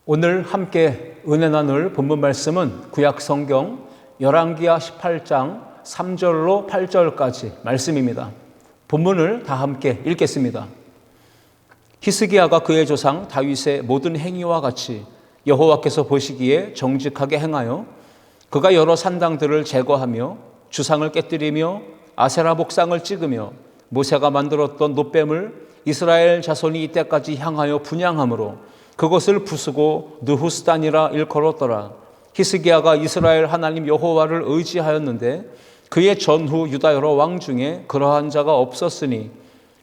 오늘 함께 은혜 나눌 본문 말씀은 구약 성경 열왕기하 18장 3절로 8절까지 말씀입니다. 본문을 다 함께 읽겠습니다. 히스기야가 그의 조상 다윗의 모든 행위와 같이 여호와께서 보시기에 정직하게 행하여 그가 여러 산당들을 제거하며 주상을 깨뜨리며 아세라 목상을 찍으며 모세가 만들었던 놋뱀을 이스라엘 자손이 이때까지 향하여 분향함으로 그것을 부수고 느후스단이라 일컬었더라. 히스기야가 이스라엘 하나님 여호와를 의지하였는데 그의 전후 유다 여러 왕 중에 그러한 자가 없었으니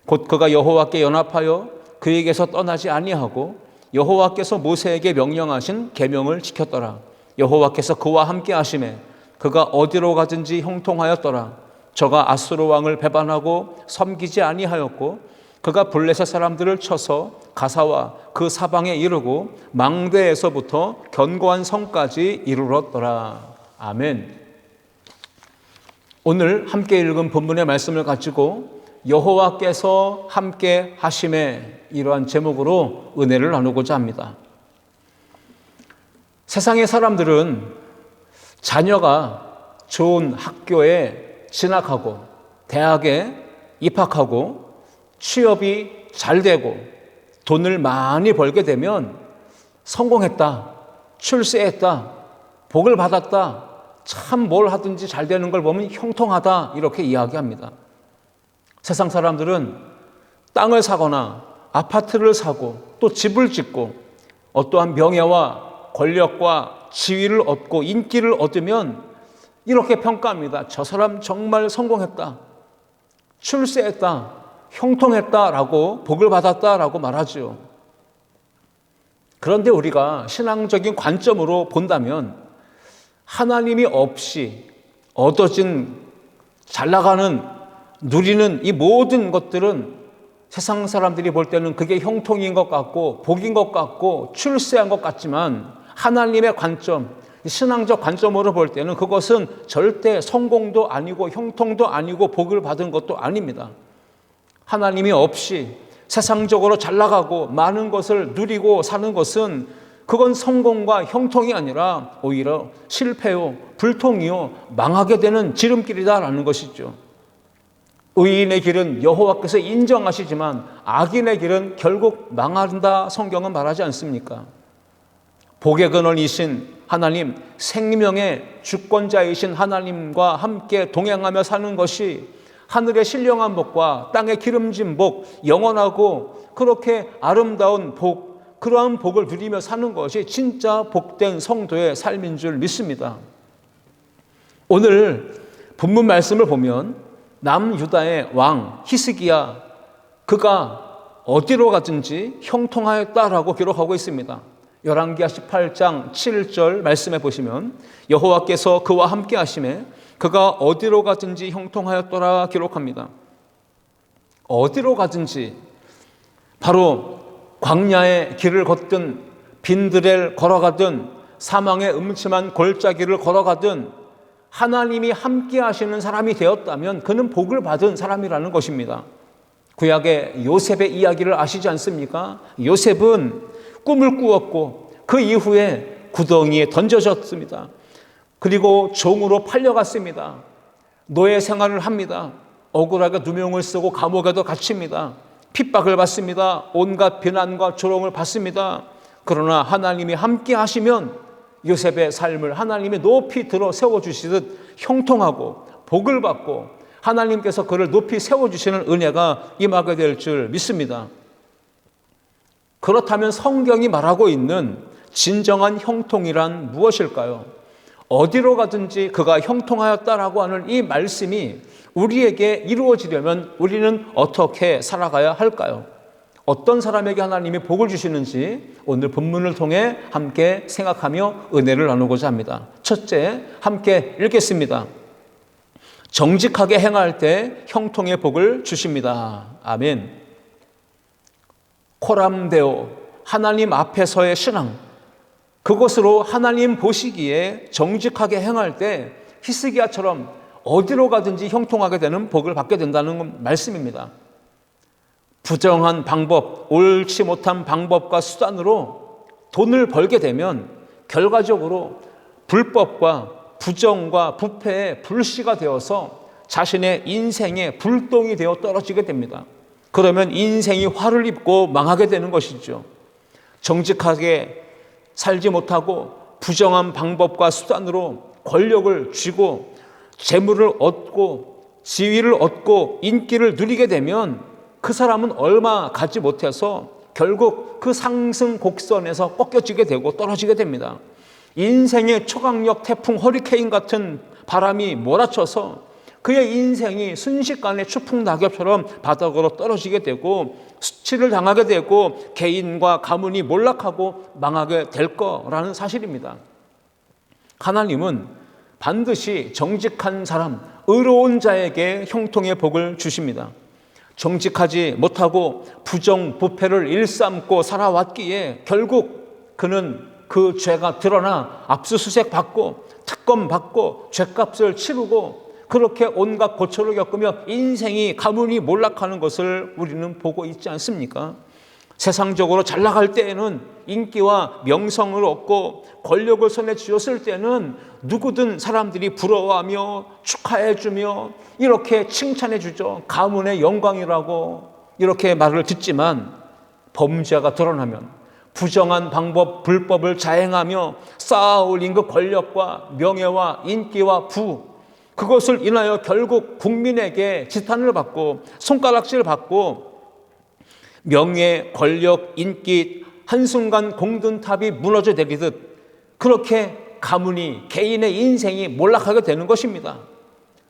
곧 그가 여호와께 연합하여 그에게서 떠나지 아니하고 여호와께서 모세에게 명령하신 계명을 지켰더라. 여호와께서 그와 함께 하심에 그가 어디로 가든지 형통하였더라. 저가 아수르 왕을 배반하고 섬기지 아니하였고 그가 블레셋 사람들을 쳐서 가사와 그 사방에 이르고 망대에서부터 견고한 성까지 이르렀더라. 아멘. 오늘 함께 읽은 본문의 말씀을 가지고 여호와께서 함께 하심에 이러한 제목으로 은혜를 나누고자 합니다. 세상의 사람들은 자녀가 좋은 학교에 진학하고 대학에 입학하고 취업이 잘 되고 돈을 많이 벌게 되면 성공했다, 출세했다, 복을 받았다, 참 뭘 하든지 잘 되는 걸 보면 형통하다 이렇게 이야기합니다. 세상 사람들은 땅을 사거나 아파트를 사고 또 집을 짓고 어떠한 명예와 권력과 지위를 얻고 인기를 얻으면 이렇게 평가합니다. 저 사람 정말 성공했다, 출세했다, 형통했다라고 복을 받았다라고 말하죠. 그런데 우리가 신앙적인 관점으로 본다면 하나님이 없이 얻어진 잘 나가는 누리는 이 모든 것들은 세상 사람들이 볼 때는 그게 형통인 것 같고 복인 것 같고 출세한 것 같지만 하나님의 관점, 신앙적 관점으로 볼 때는 그것은 절대 성공도 아니고 형통도 아니고 복을 받은 것도 아닙니다. 하나님이 없이 세상적으로 잘 나가고 많은 것을 누리고 사는 것은 그건 성공과 형통이 아니라 오히려 실패요, 불통이요, 망하게 되는 지름길이다라는 것이죠. 의인의 길은 여호와께서 인정하시지만 악인의 길은 결국 망한다 성경은 말하지 않습니까? 복의 근원이신 하나님, 생명의 주권자이신 하나님과 함께 동행하며 사는 것이 하늘의 신령한 복과 땅의 기름진 복, 영원하고 그렇게 아름다운 복, 그러한 복을 누리며 사는 것이 진짜 복된 성도의 삶인 줄 믿습니다. 오늘 본문 말씀을 보면 남유다의 왕 히스기야, 그가 어디로 가든지 형통하였다라고 기록하고 있습니다. 열왕기하 18장 7절 말씀해 보시면 여호와께서 그와 함께 하심에 그가 어디로 가든지 형통하였더라 기록합니다. 어디로 가든지, 바로 광야의 길을 걷든 빈들을 걸어가든 사망의 음침한 골짜기를 걸어가든 하나님이 함께 하시는 사람이 되었다면 그는 복을 받은 사람이라는 것입니다. 구약의 요셉의 이야기를 아시지 않습니까? 요셉은 꿈을 꾸었고 그 이후에 구덩이에 던져졌습니다. 그리고 종으로 팔려갔습니다. 노예 생활을 합니다. 억울하게 누명을 쓰고 감옥에도 갇힙니다. 핍박을 받습니다. 온갖 비난과 조롱을 받습니다. 그러나 하나님이 함께 하시면 요셉의 삶을 하나님이 높이 들어 세워주시듯 형통하고 복을 받고 하나님께서 그를 높이 세워주시는 은혜가 임하게 될 줄 믿습니다. 그렇다면 성경이 말하고 있는 진정한 형통이란 무엇일까요? 어디로 가든지 그가 형통하였다라고 하는 이 말씀이 우리에게 이루어지려면 우리는 어떻게 살아가야 할까요? 어떤 사람에게 하나님이 복을 주시는지 오늘 본문을 통해 함께 생각하며 은혜를 나누고자 합니다. 첫째, 함께 읽겠습니다. 정직하게 행할 때 형통의 복을 주십니다. 아멘. 코람데오, 하나님 앞에서의 신앙, 그것으로 하나님 보시기에 정직하게 행할 때 히스기야처럼 어디로 가든지 형통하게 되는 복을 받게 된다는 말씀입니다. 부정한 방법, 옳지 못한 방법과 수단으로 돈을 벌게 되면 결과적으로 불법과 부정과 부패의 불씨가 되어서 자신의 인생의 불똥이 되어 떨어지게 됩니다. 그러면 인생이 화를 입고 망하게 되는 것이죠. 정직하게 살지 못하고 부정한 방법과 수단으로 권력을 쥐고 재물을 얻고 지위를 얻고 인기를 누리게 되면 그 사람은 얼마 가지 못해서 결국 그 상승 곡선에서 꺾여지게 되고 떨어지게 됩니다. 인생의 초강력 태풍 허리케인 같은 바람이 몰아쳐서 그의 인생이 순식간에 추풍 낙엽처럼 바닥으로 떨어지게 되고 수치를 당하게 되고 개인과 가문이 몰락하고 망하게 될 거라는 사실입니다. 하나님은 반드시 정직한 사람, 의로운 자에게 형통의 복을 주십니다. 정직하지 못하고 부정, 부패를 일삼고 살아왔기에 결국 그는 그 죄가 드러나 압수수색 받고 특검 받고 죄값을 치르고 그렇게 온갖 고초를 겪으며 인생이 가문이 몰락하는 것을 우리는 보고 있지 않습니까? 세상적으로 잘 나갈 때에는 인기와 명성을 얻고 권력을 손에 쥐었을 때는 누구든 사람들이 부러워하며 축하해주며 이렇게 칭찬해주죠. 가문의 영광이라고 이렇게 말을 듣지만 범죄가 드러나면 부정한 방법, 불법을 자행하며 쌓아올린 그 권력과 명예와 인기와 부, 그것을 인하여 결국 국민에게 지탄을 받고 손가락질 받고 명예, 권력, 인기 한순간 공든탑이 무너져 내리듯 그렇게 가문이 개인의 인생이 몰락하게 되는 것입니다.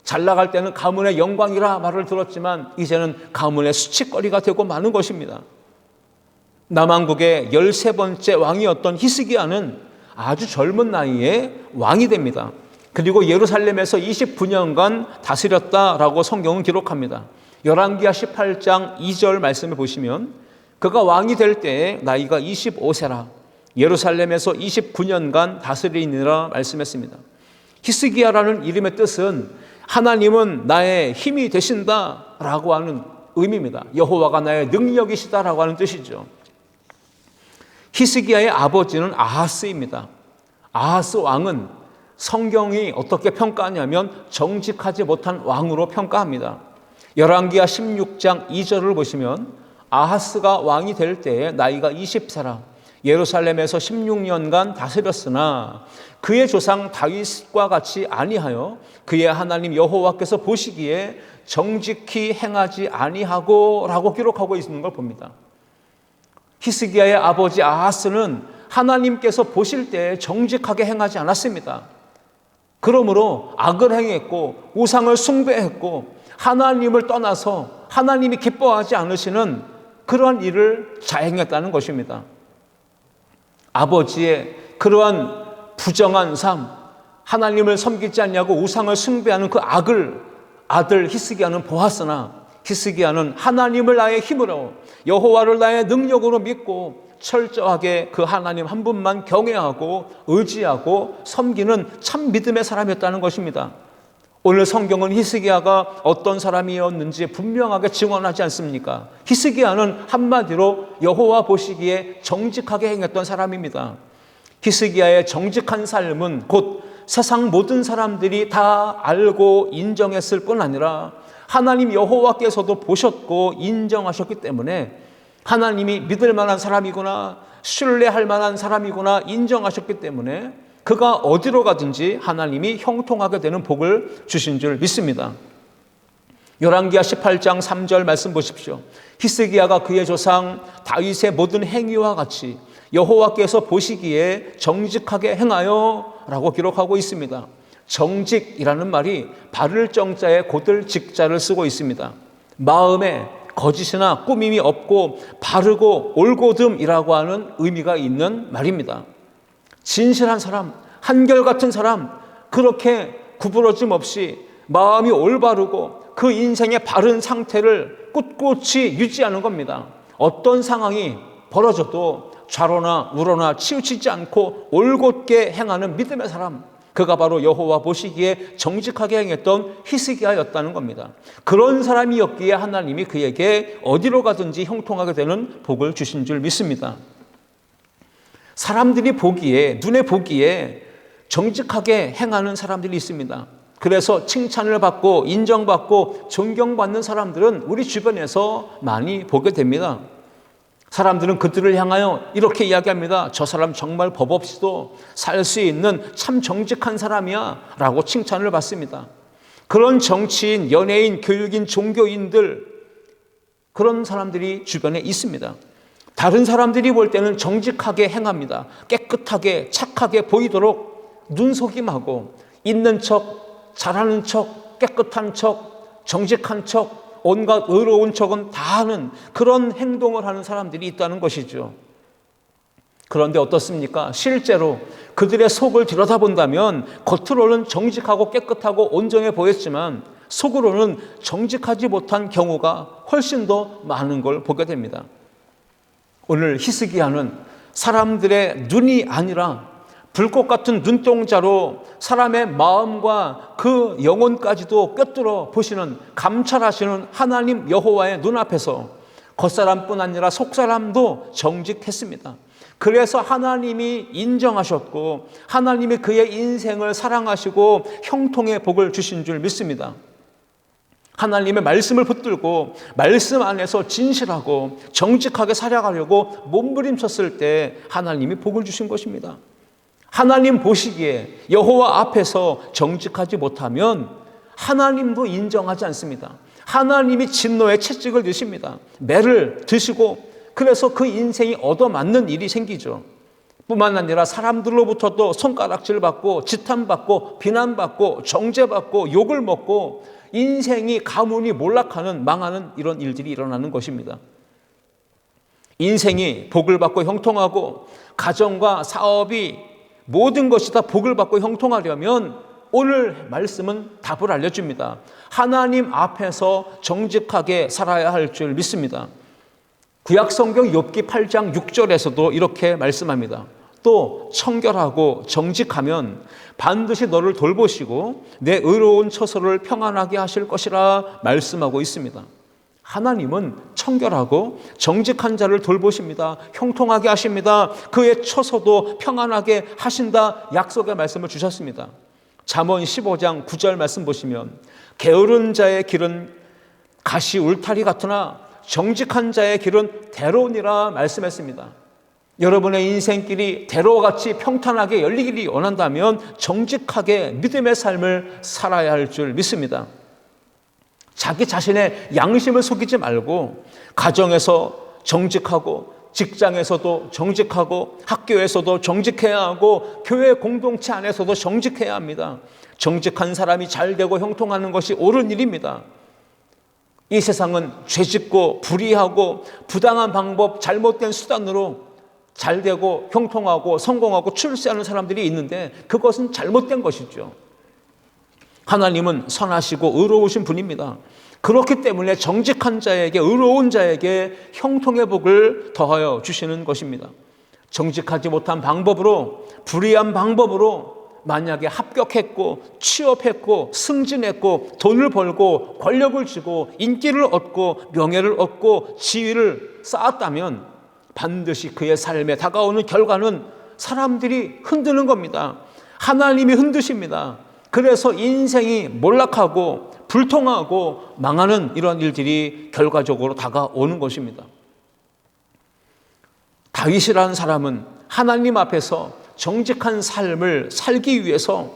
잘 나갈 때는 가문의 영광이라 말을 들었지만 이제는 가문의 수치거리가 되고 마는 것입니다. 남왕국의 13번째 왕이었던 히스기야는 아주 젊은 나이에 왕이 됩니다. 그리고 예루살렘에서 29년간 다스렸다라고 성경은 기록합니다. 열왕기하 18장 2절 말씀을 보시면 그가 왕이 될 때에 나이가 25세라 예루살렘에서 29년간 다스리니라 말씀했습니다. 히스기야라는 이름의 뜻은 하나님은 나의 힘이 되신다라고 하는 의미입니다. 여호와가 나의 능력이시다라고 하는 뜻이죠. 히스기야의 아버지는 아하스입니다. 아하스 왕은 성경이 어떻게 평가하냐면 정직하지 못한 왕으로 평가합니다. 열왕기하 16장 2절을 보시면 아하스가 왕이 될 때에 나이가 20세라 예루살렘에서 16년간 다스렸으나 그의 조상 다윗과 같이 아니하여 그의 하나님 여호와께서 보시기에 정직히 행하지 아니하고 라고 기록하고 있는 걸 봅니다. 히스기야의 아버지 아하스는 하나님께서 보실 때 정직하게 행하지 않았습니다. 그러므로 악을 행했고 우상을 숭배했고 하나님을 떠나서 하나님이 기뻐하지 않으시는 그러한 일을 자행했다는 것입니다. 아버지의 그러한 부정한 삶, 하나님을 섬기지 않냐고 우상을 숭배하는 그 악을 아들 히스기야는 보았으나 히스기야는 하나님을 나의 힘으로 여호와를 나의 능력으로 믿고 철저하게 그 하나님 한 분만 경외하고 의지하고 섬기는 참 믿음의 사람이었다는 것입니다. 오늘 성경은 히스기야가 어떤 사람이었는지 분명하게 증언하지 않습니까? 히스기야는 한마디로 여호와 보시기에 정직하게 행했던 사람입니다. 히스기야의 정직한 삶은 곧 세상 모든 사람들이 다 알고 인정했을 뿐 아니라 하나님 여호와께서도 보셨고 인정하셨기 때문에 하나님이 믿을 만한 사람이구나, 신뢰할 만한 사람이구나 인정하셨기 때문에 그가 어디로 가든지 하나님이 형통하게 되는 복을 주신 줄 믿습니다. 열왕기하 18장 3절 말씀 보십시오. 히스기야가 그의 조상 다윗의 모든 행위와 같이 여호와께서 보시기에 정직하게 행하여 라고 기록하고 있습니다. 정직이라는 말이 바를 정자에 곧을 직자를 쓰고 있습니다. 마음에 거짓이나 꾸밈이 없고 바르고 올곧음이라고 하는 의미가 있는 말입니다. 진실한 사람, 한결같은 사람, 그렇게 구부러짐 없이 마음이 올바르고 그 인생의 바른 상태를 꿋꿋이 유지하는 겁니다. 어떤 상황이 벌어져도 좌로나 우로나 치우치지 않고 올곧게 행하는 믿음의 사람, 그가 바로 여호와 보시기에 정직하게 행했던 히스기야였다는 겁니다. 그런 사람이었기에 하나님이 그에게 어디로 가든지 형통하게 되는 복을 주신 줄 믿습니다. 사람들이 보기에, 눈에 보기에 정직하게 행하는 사람들이 있습니다. 그래서 칭찬을 받고 인정받고 존경받는 사람들은 우리 주변에서 많이 보게 됩니다. 사람들은 그들을 향하여 이렇게 이야기합니다. 저 사람 정말 법 없이도 살 수 있는 참 정직한 사람이야 라고 칭찬을 받습니다. 그런 정치인, 연예인, 교육인, 종교인들, 그런 사람들이 주변에 있습니다. 다른 사람들이 볼 때는 정직하게 행합니다. 깨끗하게 착하게 보이도록 눈속임하고 있는 척, 잘하는 척, 깨끗한 척, 정직한 척, 온갖 의로운 척은 다 하는 그런 행동을 하는 사람들이 있다는 것이죠. 그런데 어떻습니까? 실제로 그들의 속을 들여다본다면 겉으로는 정직하고 깨끗하고 온전해 보였지만 속으로는 정직하지 못한 경우가 훨씬 더 많은 걸 보게 됩니다. 오늘 히스기야는 사람들의 눈이 아니라 불꽃 같은 눈동자로 사람의 마음과 그 영혼까지도 꿰뚫어 보시는, 감찰하시는 하나님 여호와의 눈앞에서 겉사람뿐 아니라 속사람도 정직했습니다. 그래서 하나님이 인정하셨고 하나님이 그의 인생을 사랑하시고 형통의 복을 주신 줄 믿습니다. 하나님의 말씀을 붙들고 말씀 안에서 진실하고 정직하게 살아가려고 몸부림쳤을 때 하나님이 복을 주신 것입니다. 하나님 보시기에 여호와 앞에서 정직하지 못하면 하나님도 인정하지 않습니다. 하나님이 진노의 채찍을 드십니다. 매를 드시고 그래서 그 인생이 얻어맞는 일이 생기죠. 뿐만 아니라 사람들로부터도 손가락질 받고 지탄받고 비난받고 정죄받고 욕을 먹고 인생이 가문이 몰락하는, 망하는 이런 일들이 일어나는 것입니다. 인생이 복을 받고 형통하고 가정과 사업이 모든 것이 다 복을 받고 형통하려면 오늘 말씀은 답을 알려줍니다. 하나님 앞에서 정직하게 살아야 할 줄 믿습니다. 구약성경 욥기 8장 6절에서도 이렇게 말씀합니다. 또 청결하고 정직하면 반드시 너를 돌보시고 내 의로운 처소를 평안하게 하실 것이라 말씀하고 있습니다. 하나님은 청결하고 정직한 자를 돌보십니다. 형통하게 하십니다. 그의 처소도 평안하게 하신다 약속의 말씀을 주셨습니다. 잠언 15장 9절 말씀 보시면 게으른 자의 길은 가시 울타리 같으나 정직한 자의 길은 대로니라 말씀했습니다. 여러분의 인생길이 대로같이 평탄하게 열리기를 원한다면 정직하게 믿음의 삶을 살아야 할 줄 믿습니다. 자기 자신의 양심을 속이지 말고 가정에서 정직하고 직장에서도 정직하고 학교에서도 정직해야 하고 교회 공동체 안에서도 정직해야 합니다. 정직한 사람이 잘 되고 형통하는 것이 옳은 일입니다. 이 세상은 죄짓고 불의하고 부당한 방법, 잘못된 수단으로 잘 되고 형통하고 성공하고 출세하는 사람들이 있는데 그것은 잘못된 것이죠. 하나님은 선하시고 의로우신 분입니다. 그렇기 때문에 정직한 자에게, 의로운 자에게 형통의 복을 더하여 주시는 것입니다. 정직하지 못한 방법으로, 불의한 방법으로 만약에 합격했고 취업했고 승진했고 돈을 벌고 권력을 쥐고 인기를 얻고 명예를 얻고 지위를 쌓았다면 반드시 그의 삶에 다가오는 결과는 사람들이 흔드는 겁니다. 하나님이 흔드십니다. 그래서 인생이 몰락하고 불통하고 망하는 이런 일들이 결과적으로 다가오는 것입니다. 다윗이라는 사람은 하나님 앞에서 정직한 삶을 살기 위해서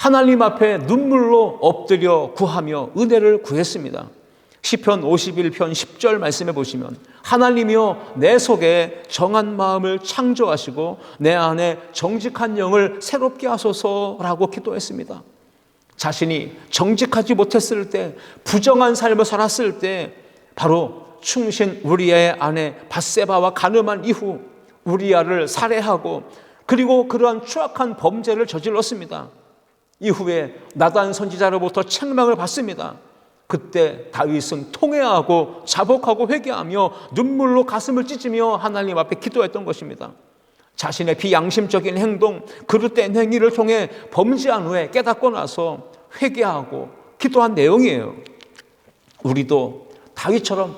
하나님 앞에 눈물로 엎드려 구하며 은혜를 구했습니다. 시편 51편 10절 말씀해 보시면 하나님이여 내 속에 정한 마음을 창조하시고 내 안에 정직한 영을 새롭게 하소서라고 기도했습니다. 자신이 정직하지 못했을 때, 부정한 삶을 살았을 때 바로 충신 우리아의 아내 밧세바와 간음한 이후 우리아를 살해하고 그리고 그러한 추악한 범죄를 저질렀습니다. 이후에 나단 선지자로부터 책망을 받습니다. 그때 다윗은 통회하고 자복하고 회개하며 눈물로 가슴을 찢으며 하나님 앞에 기도했던 것입니다. 자신의 비양심적인 행동, 그릇된 행위를 통해 범죄한 후에 깨닫고 나서 회개하고 기도한 내용이에요. 우리도 다윗처럼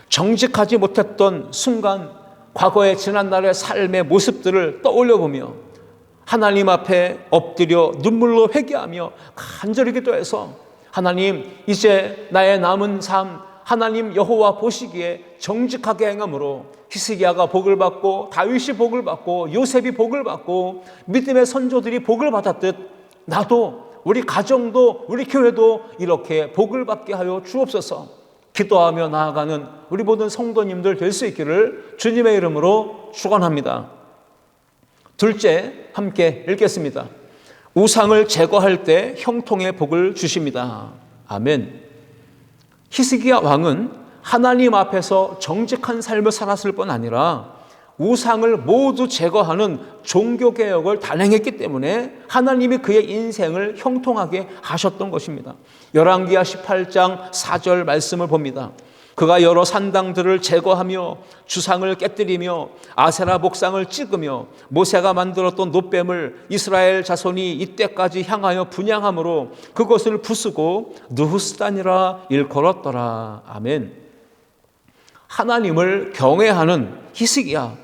정직하지 못했던 순간, 과거의 지난날의 삶의 모습들을 떠올려 보며 하나님 앞에 엎드려 눈물로 회개하며 간절히 기도해서 하나님, 이제 나의 남은 삶 하나님 여호와 보시기에 정직하게 행함으로 히스기야가 복을 받고 다윗이 복을 받고 요셉이 복을 받고 믿음의 선조들이 복을 받았듯 나도, 우리 가정도, 우리 교회도 이렇게 복을 받게 하여 주옵소서. 기도하며 나아가는 우리 모든 성도님들 될 수 있기를 주님의 이름으로 축원합니다. 둘째, 함께 읽겠습니다. 우상을 제거할 때 형통의 복을 주십니다. 아멘. 히스기야 왕은 하나님 앞에서 정직한 삶을 살았을 뿐 아니라 우상을 모두 제거하는 종교개혁을 단행했기 때문에 하나님이 그의 인생을 형통하게 하셨던 것입니다. 열왕기하 18장 4절 말씀을 봅니다. 그가 여러 산당들을 제거하며 주상을 깨뜨리며 아세라 목상을 찍으며 모세가 만들었던 놋뱀을 이스라엘 자손이 이때까지 향하여 분향함으로 그것을 부수고 느후스단이라 일컬었더라. 아멘. 하나님을 경외하는 히스기야,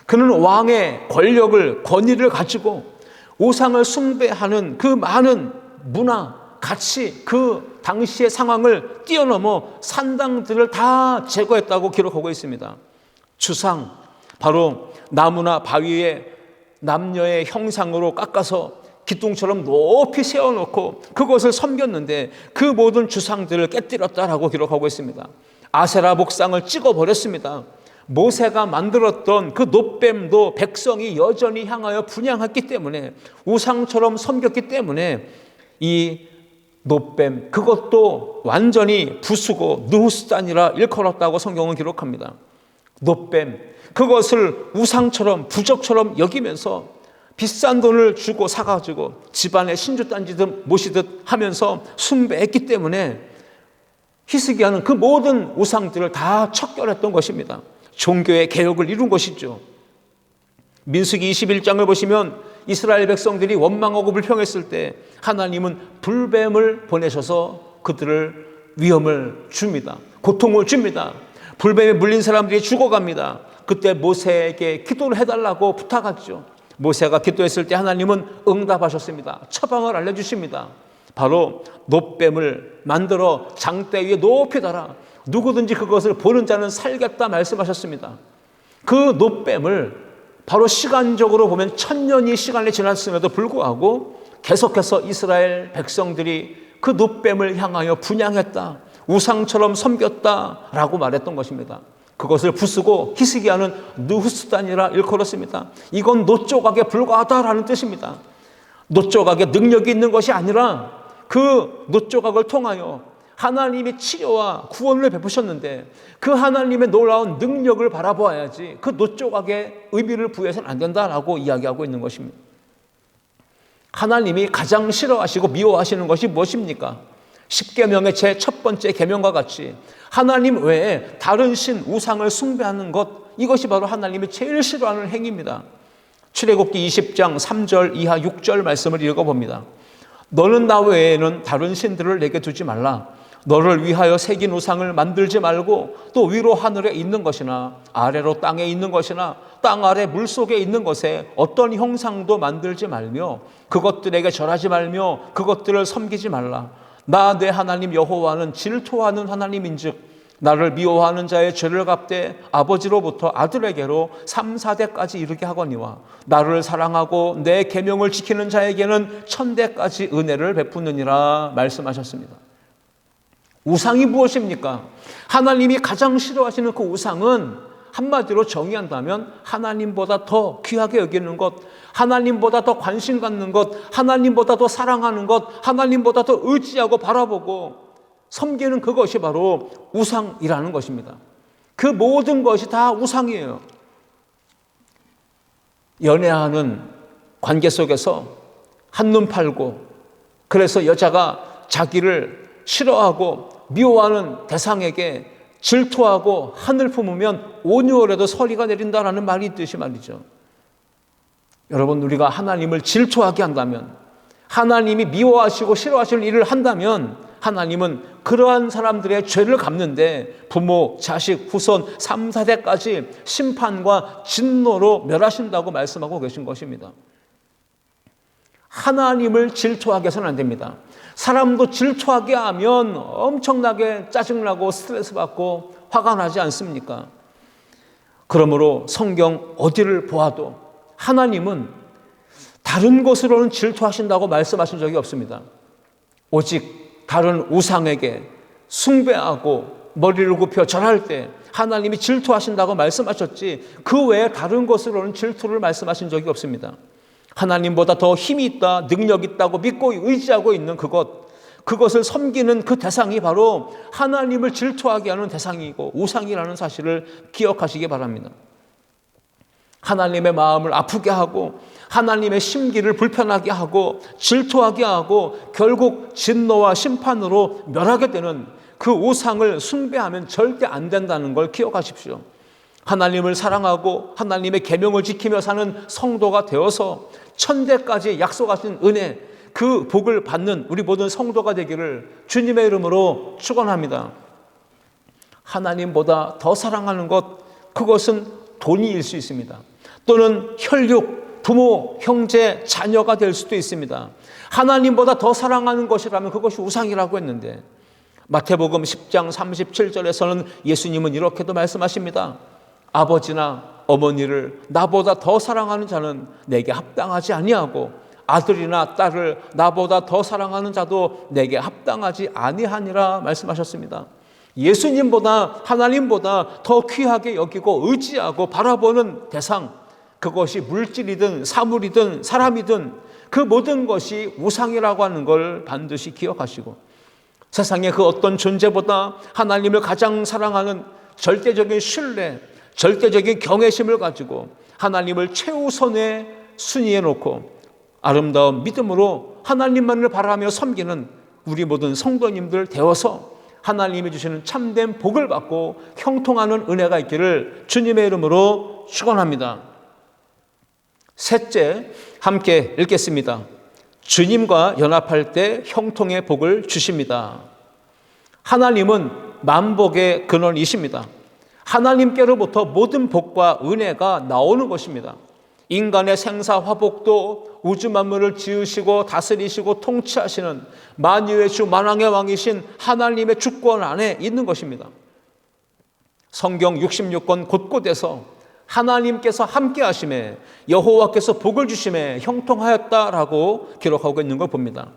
그는 왕의 권력을, 권위를 가지고 우상을 숭배하는 그 많은 문화, 가치, 그 당시의 상황을 뛰어넘어 산당들을 다 제거했다고 기록하고 있습니다. 주상, 바로 나무나 바위에 남녀의 형상으로 깎아서 기둥처럼 높이 세워놓고 그것을 섬겼는데 그 모든 주상들을 깨뜨렸다라고 기록하고 있습니다. 아세라 목상을 찍어버렸습니다. 모세가 만들었던 그 놋뱀도 백성이 여전히 향하여 분향했기 때문에, 우상처럼 섬겼기 때문에 이 놋뱀, 그것도 완전히 부수고 느후스단이라 일컬었다고 성경은 기록합니다. 놋뱀, 그것을 우상처럼, 부적처럼 여기면서 비싼 돈을 주고 사가지고 집안에 신주단지듯 모시듯 하면서 숭배했기 때문에 히스기야는 그 모든 우상들을 다 척결했던 것입니다. 종교의 개혁을 이룬 것이죠. 민수기 21장을 보시면 이스라엘 백성들이 원망하고 불평했을 때 하나님은 불뱀을 보내셔서 그들을 위험을 줍니다. 고통을 줍니다. 불뱀에 물린 사람들이 죽어갑니다. 그때 모세에게 기도를 해달라고 부탁하죠. 모세가 기도했을 때 하나님은 응답하셨습니다. 처방을 알려주십니다. 바로 놋뱀을 만들어 장대 위에 높이 달아 누구든지 그것을 보는 자는 살겠다 말씀하셨습니다. 그 놋뱀을 바로 시간적으로 보면 1000년이 시간이 지났음에도 불구하고 계속해서 이스라엘 백성들이 그 놋뱀을 향하여 분향했다, 우상처럼 섬겼다라고 말했던 것입니다. 그것을 부수고 히스기야는 느후스단이라 일컬었습니다. 이건 놋조각에 불과하다라는 뜻입니다. 놋조각에 능력이 있는 것이 아니라 그 놋조각을 통하여 하나님이 치료와 구원을 베푸셨는데 그 하나님의 놀라운 능력을 바라보아야지 그 놋조각에 의미를 부여해서는 안 된다라고 이야기하고 있는 것입니다. 하나님이 가장 싫어하시고 미워하시는 것이 무엇입니까? 십계명의 제 첫 번째 계명과 같이 하나님 외에 다른 신, 우상을 숭배하는 것, 이것이 바로 하나님이 제일 싫어하는 행위입니다. 출애굽기 20장 3절 이하 6절 말씀을 읽어봅니다. 너는 나 외에는 다른 신들을 내게 두지 말라. 너를 위하여 새긴 우상을 만들지 말고 또 위로 하늘에 있는 것이나 아래로 땅에 있는 것이나 땅 아래 물속에 있는 것에 어떤 형상도 만들지 말며 그것들에게 절하지 말며 그것들을 섬기지 말라. 나 내 하나님 여호와는 질투하는 하나님인즉 나를 미워하는 자의 죄를 갚되 아버지로부터 아들에게로 3, 4대까지 이르게 하거니와 나를 사랑하고 내 계명을 지키는 자에게는 1000대까지 은혜를 베푸느니라 말씀하셨습니다. 우상이 무엇입니까? 하나님이 가장 싫어하시는 그 우상은 한마디로 정의한다면 하나님보다 더 귀하게 여기는 것, 하나님보다 더 관심 갖는 것, 하나님보다 더 사랑하는 것, 하나님보다 더 의지하고 바라보고 섬기는 그것이 바로 우상이라는 것입니다. 그 모든 것이 다 우상이에요. 연애하는 관계 속에서 한눈 팔고, 그래서 여자가 자기를 싫어하고 미워하는 대상에게 질투하고 하늘 품으면 온유월에도 서리가 내린다라는 말이 있듯이 말이죠. 여러분, 우리가 하나님을 질투하게 한다면, 하나님이 미워하시고 싫어하시는 일을 한다면 하나님은 그러한 사람들의 죄를 갚는데 부모, 자식, 후손 3, 4대까지 심판과 진노로 멸하신다고 말씀하고 계신 것입니다. 하나님을 질투하게 해서는 안 됩니다. 사람도 질투하게 하면 엄청나게 짜증나고 스트레스 받고 화가 나지 않습니까? 그러므로 성경 어디를 보아도 하나님은 다른 것으로는 질투하신다고 말씀하신 적이 없습니다. 오직 다른 우상에게 숭배하고 머리를 굽혀 절할 때 하나님이 질투하신다고 말씀하셨지, 그 외에 다른 것으로는 질투를 말씀하신 적이 없습니다. 하나님보다 더 힘이 있다, 능력 있다고 믿고 의지하고 있는 그것을 섬기는 그 대상이 바로 하나님을 질투하게 하는 대상이고 우상이라는 사실을 기억하시기 바랍니다. 하나님의 마음을 아프게 하고 하나님의 심기를 불편하게 하고 질투하게 하고 결국 진노와 심판으로 멸하게 되는 그 우상을 숭배하면 절대 안 된다는 걸 기억하십시오. 하나님을 사랑하고 하나님의 계명을 지키며 사는 성도가 되어서 1000대까지 약속하신 은혜, 그 복을 받는 우리 모든 성도가 되기를 주님의 이름으로 축원합니다. 하나님보다 더 사랑하는 것, 그것은 돈이일 수 있습니다. 또는 혈육, 부모, 형제, 자녀가 될 수도 있습니다. 하나님보다 더 사랑하는 것이라면 그것이 우상이라고 했는데, 마태복음 10장 37절에서는 예수님은 이렇게도 말씀하십니다. 아버지나 어머니를 나보다 더 사랑하는 자는 내게 합당하지 아니하고 아들이나 딸을 나보다 더 사랑하는 자도 내게 합당하지 아니하니라 말씀하셨습니다. 예수님보다, 하나님보다 더 귀하게 여기고 의지하고 바라보는 대상, 그것이 물질이든 사물이든 사람이든 그 모든 것이 우상이라고 하는 걸 반드시 기억하시고, 세상의 그 어떤 존재보다 하나님을 가장 사랑하는 절대적인 신뢰, 절대적인 경외심을 가지고 하나님을 최우선의 순위에 놓고 아름다운 믿음으로 하나님만을 바라며 섬기는 우리 모든 성도님들 되어서 하나님이 주시는 참된 복을 받고 형통하는 은혜가 있기를 주님의 이름으로 축원합니다. 셋째, 함께 읽겠습니다. 주님과 연합할 때 형통의 복을 주십니다. 하나님은 만복의 근원이십니다. 하나님께로부터 모든 복과 은혜가 나오는 것입니다. 인간의 생사 화복도 우주 만물을 지으시고 다스리시고 통치하시는 만유의 주 만왕의 왕이신 하나님의 주권 안에 있는 것입니다. 성경 66권 곳곳에서 하나님께서 함께 하심에 여호와께서 복을 주심에 형통하였다라고 기록하고 있는 걸 봅니다.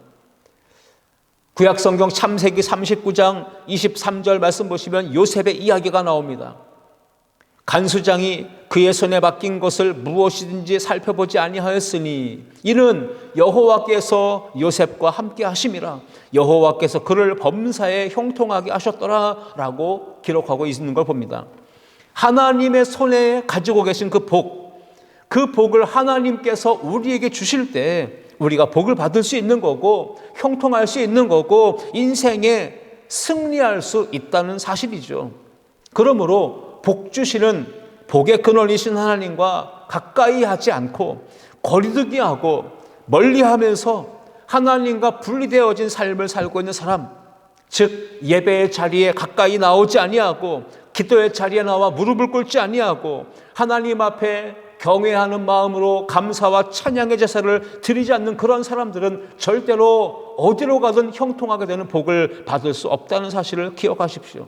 구약성경 창세기 39장 23절 말씀 보시면 요셉의 이야기가 나옵니다. 간수장이 그의 손에 맡긴 것을 무엇이든지 살펴보지 아니하였으니 이는 여호와께서 요셉과 함께 하심이라, 여호와께서 그를 범사에 형통하게 하셨더라 라고 기록하고 있는 걸 봅니다. 하나님의 손에 가지고 계신 그 복을 하나님께서 우리에게 주실 때 우리가 복을 받을 수 있는 거고 형통할 수 있는 거고 인생에 승리할 수 있다는 사실이죠. 그러므로 복 주시는 복의 근원이신 하나님과 가까이 하지 않고 거리두기 하고 멀리하면서 하나님과 분리되어진 삶을 살고 있는 사람, 즉 예배의 자리에 가까이 나오지 아니하고 기도의 자리에 나와 무릎을 꿇지 아니하고 하나님 앞에 경외하는 마음으로 감사와 찬양의 제사를 드리지 않는 그런 사람들은 절대로 어디로 가든 형통하게 되는 복을 받을 수 없다는 사실을 기억하십시오.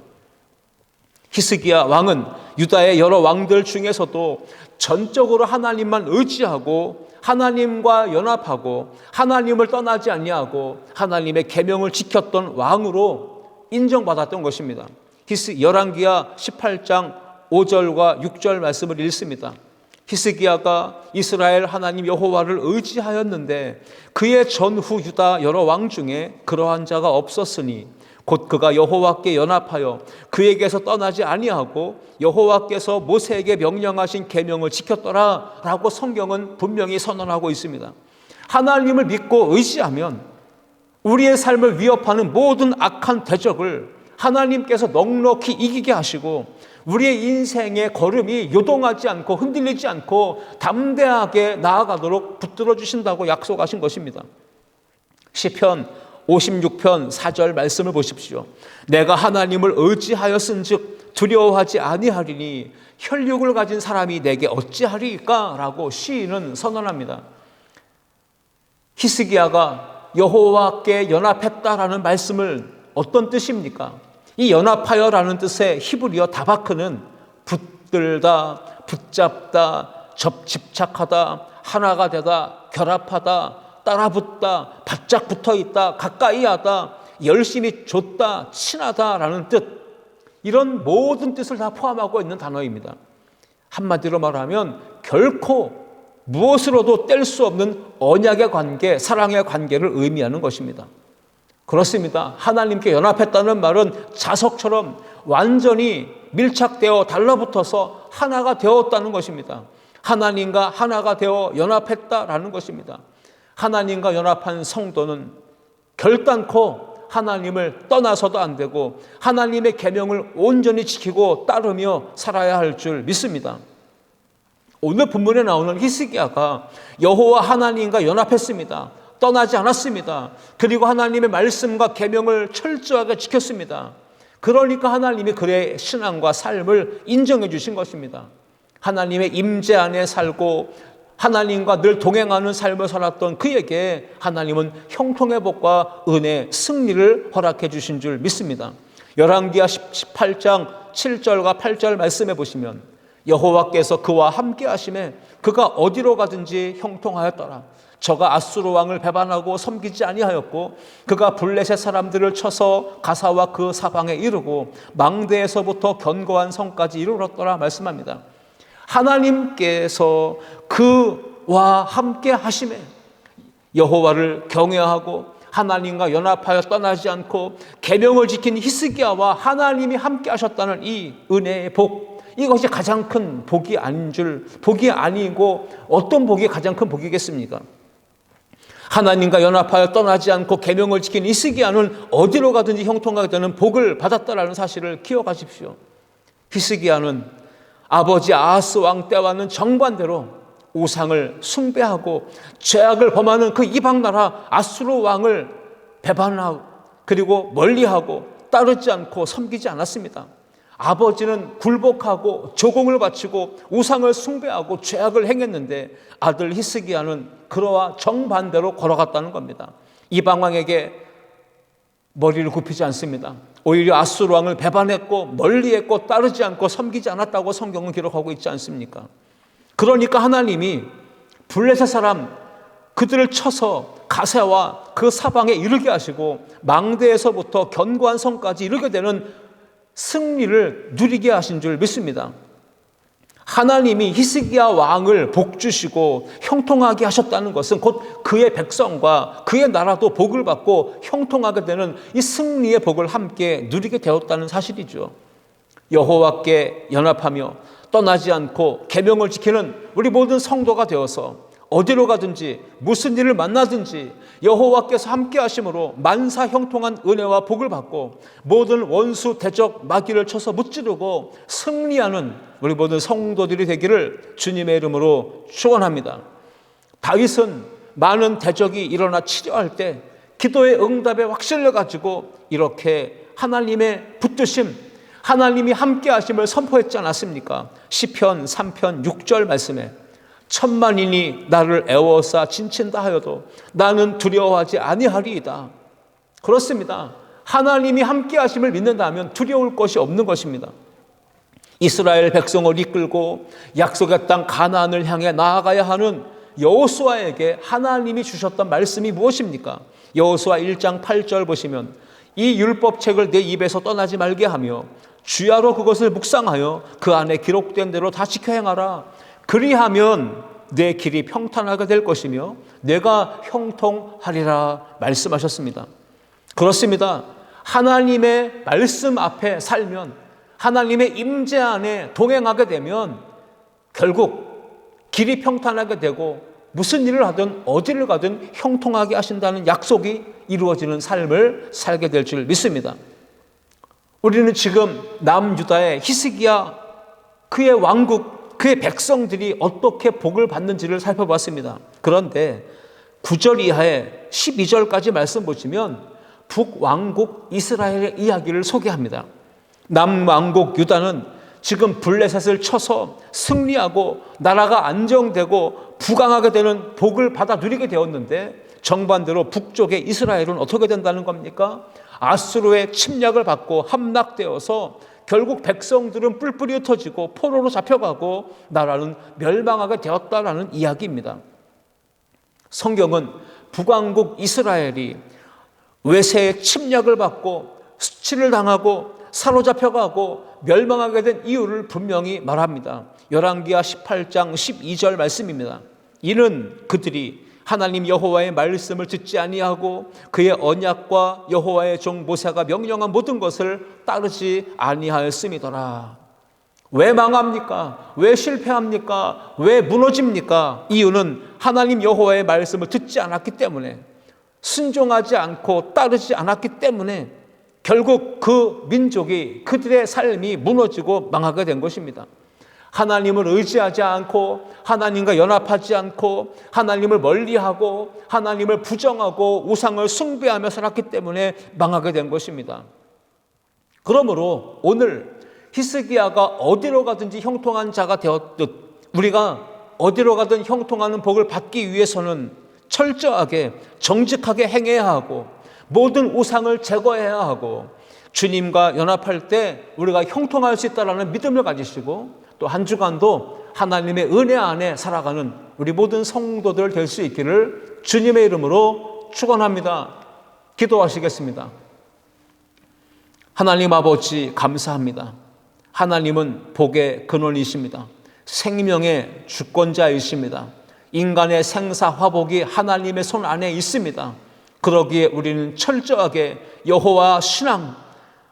히스기야 왕은 유다의 여러 왕들 중에서도 전적으로 하나님만 의지하고 하나님과 연합하고 하나님을 떠나지 아니하고 하나님의 계명을 지켰던 왕으로 인정받았던 것입니다. 열왕기야 18장 5절과 6절 말씀을 읽습니다. 히스기야가 이스라엘 하나님 여호와를 의지하였는데 그의 전후 유다 여러 왕 중에 그러한 자가 없었으니 곧 그가 여호와께 연합하여 그에게서 떠나지 아니하고 여호와께서 모세에게 명령하신 계명을 지켰더라 라고 성경은 분명히 선언하고 있습니다. 하나님을 믿고 의지하면 우리의 삶을 위협하는 모든 악한 대적을 하나님께서 넉넉히 이기게 하시고 우리의 인생의 걸음이 요동하지 않고 흔들리지 않고 담대하게 나아가도록 붙들어 주신다고 약속하신 것입니다. 시편 56편 4절 말씀을 보십시오. 내가 하나님을 의지하였은즉 두려워하지 아니하리니 혈육을 가진 사람이 내게 어찌하리까? 라고 시인은 선언합니다. 히스기야가 여호와께 연합했다라는 말씀을 어떤 뜻입니까? 이 연합하여라는 뜻의 히브리어 다바크는 붙들다, 붙잡다, 집착하다, 하나가 되다, 결합하다, 따라붙다, 바짝 붙어있다, 가까이 하다, 열심히 줬다, 친하다라는 뜻, 이런 모든 뜻을 다 포함하고 있는 단어입니다. 한마디로 말하면 결코 무엇으로도 뗄 수 없는 언약의 관계, 사랑의 관계를 의미하는 것입니다. 그렇습니다. 하나님께 연합했다는 말은 자석처럼 완전히 밀착되어 달라붙어서 하나가 되었다는 것입니다. 하나님과 하나가 되어 연합했다라는 것입니다. 하나님과 연합한 성도는 결단코 하나님을 떠나서도 안 되고 하나님의 계명을 온전히 지키고 따르며 살아야 할 줄 믿습니다. 오늘 본문에 나오는 히스기야가 여호와 하나님과 연합했습니다. 떠나지 않았습니다. 그리고 하나님의 말씀과 계명을 철저하게 지켰습니다. 그러니까 하나님이 그의 신앙과 삶을 인정해 주신 것입니다. 하나님의 임재 안에 살고 하나님과 늘 동행하는 삶을 살았던 그에게 하나님은 형통의 복과 은혜, 승리를 허락해 주신 줄 믿습니다. 열왕기야 18장 7절과 8절 말씀해 보시면 여호와께서 그와 함께 하심에 그가 어디로 가든지 형통하였더라. 저가 아수르 왕을 배반하고 섬기지 아니하였고 그가 블레셋 사람들을 쳐서 가사와 그 사방에 이르고 망대에서부터 견고한 성까지 이르렀더라 말씀합니다. 하나님께서 그와 함께 하심에 여호와를 경외하고 하나님과 연합하여 떠나지 않고 계명을 지킨 히스기야와 하나님이 함께 하셨다는 이 은혜의 복, 이것이 가장 큰 복이 아닌 줄, 복이 아니고 어떤 복이 가장 큰 복이겠습니까? 하나님과 연합하여 떠나지 않고 계명을 지킨 히스기야는 어디로 가든지 형통하게 되는 복을 받았다라는 사실을 기억하십시오. 히스기야는 아버지 아하스 왕 때와는 정반대로 우상을 숭배하고 죄악을 범하는 그 이방 나라 아수르 왕을 배반하고 그리고 멀리하고 따르지 않고 섬기지 않았습니다. 아버지는 굴복하고 조공을 바치고 우상을 숭배하고 죄악을 행했는데 아들 히스기야는 그와 정반대로 걸어갔다는 겁니다. 이방 왕에게 머리를 굽히지 않습니다. 오히려 아수르 왕을 배반했고 멀리했고 따르지 않고 섬기지 않았다고 성경은 기록하고 있지 않습니까? 그러니까 하나님이 블레셋 사람 그들을 쳐서 가세와 그 사방에 이르게 하시고 망대에서부터 견고한 성까지 이르게 되는 승리를 누리게 하신 줄 믿습니다. 하나님이 히스기야 왕을 복 주시고 형통하게 하셨다는 것은 곧 그의 백성과 그의 나라도 복을 받고 형통하게 되는 이 승리의 복을 함께 누리게 되었다는 사실이죠. 여호와께 연합하며 떠나지 않고 계명을 지키는 우리 모든 성도가 되어서 어디로 가든지 무슨 일을 만나든지 여호와께서 함께 하심으로 만사 형통한 은혜와 복을 받고 모든 원수 대적 마귀를 쳐서 무찌르고 승리하는 우리 모든 성도들이 되기를 주님의 이름으로 축원합니다. 다윗은 많은 대적이 일어나 치료할 때 기도의 응답에 확신을 가지고 이렇게 하나님의 붙드심, 하나님이 함께 하심을 선포했지 않았습니까? 시편 3편 6절 말씀에 천만인이 나를 애워싸 진친다 하여도 나는 두려워하지 아니하리이다. 그렇습니다. 하나님이 함께 하심을 믿는다면 두려울 것이 없는 것입니다. 이스라엘 백성을 이끌고 약속의 땅 가나안을 향해 나아가야 하는 여호수아에게 하나님이 주셨던 말씀이 무엇입니까? 여호수아 1장 8절 보시면 이 율법책을 내 입에서 떠나지 말게 하며 주야로 그것을 묵상하여 그 안에 기록된 대로 다 지켜 행하라. 그리하면 내 길이 평탄하게 될 것이며 내가 형통하리라 말씀하셨습니다. 그렇습니다. 하나님의 말씀 앞에 살면, 하나님의 임재 안에 동행하게 되면 결국 길이 평탄하게 되고 무슨 일을 하든 어디를 가든 형통하게 하신다는 약속이 이루어지는 삶을 살게 될 줄 믿습니다. 우리는 지금 남유다의 히스기야, 그의 왕국, 그의 백성들이 어떻게 복을 받는지를 살펴봤습니다. 그런데 9절 이하에 12절까지 말씀 보시면 북왕국 이스라엘의 이야기를 소개합니다. 남왕국 유다는 지금 블레셋을 쳐서 승리하고 나라가 안정되고 부강하게 되는 복을 받아 누리게 되었는데, 정반대로 북쪽의 이스라엘은 어떻게 된다는 겁니까? 아수르의 침략을 받고 함락되어서 결국 백성들은 뿔뿔이 흩어지고 포로로 잡혀가고 나라는 멸망하게 되었다라는 이야기입니다. 성경은 북왕국 이스라엘이 외세의 침략을 받고 수치를 당하고 사로잡혀가고 멸망하게 된 이유를 분명히 말합니다. 열왕기하 18장 12절 말씀입니다. 이는 그들이 하나님 여호와의 말씀을 듣지 아니하고 그의 언약과 여호와의 종 모세가 명령한 모든 것을 따르지 아니하였음이더라. 왜 망합니까? 왜 실패합니까? 왜 무너집니까? 이유는 하나님 여호와의 말씀을 듣지 않았기 때문에, 순종하지 않고 따르지 않았기 때문에 결국 그 민족이, 그들의 삶이 무너지고 망하게 된 것입니다. 하나님을 의지하지 않고 하나님과 연합하지 않고 하나님을 멀리하고 하나님을 부정하고 우상을 숭배하며 살았기 때문에 망하게 된 것입니다. 그러므로 오늘 히스기야가 어디로 가든지 형통한 자가 되었듯 우리가 어디로 가든 형통하는 복을 받기 위해서는 철저하게 정직하게 행해야 하고 모든 우상을 제거해야 하고 주님과 연합할 때 우리가 형통할 수 있다는 믿음을 가지시고 또 한 주간도 하나님의 은혜 안에 살아가는 우리 모든 성도들 될 수 있기를 주님의 이름으로 축원합니다. 기도하시겠습니다. 하나님 아버지 감사합니다. 하나님은 복의 근원이십니다. 생명의 주권자이십니다. 인간의 생사 화복이 하나님의 손 안에 있습니다. 그러기에 우리는 철저하게 여호와 신앙,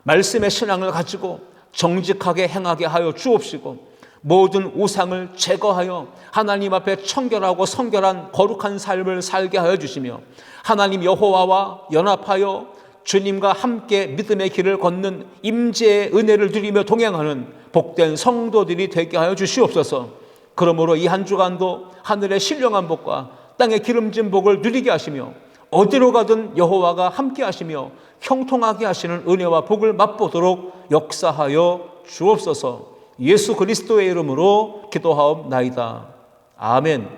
말씀의 신앙을 가지고 정직하게 행하게 하여 주옵시고 모든 우상을 제거하여 하나님 앞에 청결하고 성결한 거룩한 삶을 살게 하여 주시며 하나님 여호와와 연합하여 주님과 함께 믿음의 길을 걷는 임재의 은혜를 누리며 동행하는 복된 성도들이 되게 하여 주시옵소서. 그러므로 이 한 주간도 하늘의 신령한 복과 땅의 기름진 복을 누리게 하시며 어디로 가든 여호와가 함께 하시며 형통하게 하시는 은혜와 복을 맛보도록 역사하여 주옵소서. 예수 그리스도의 이름으로 기도하옵나이다. 아멘.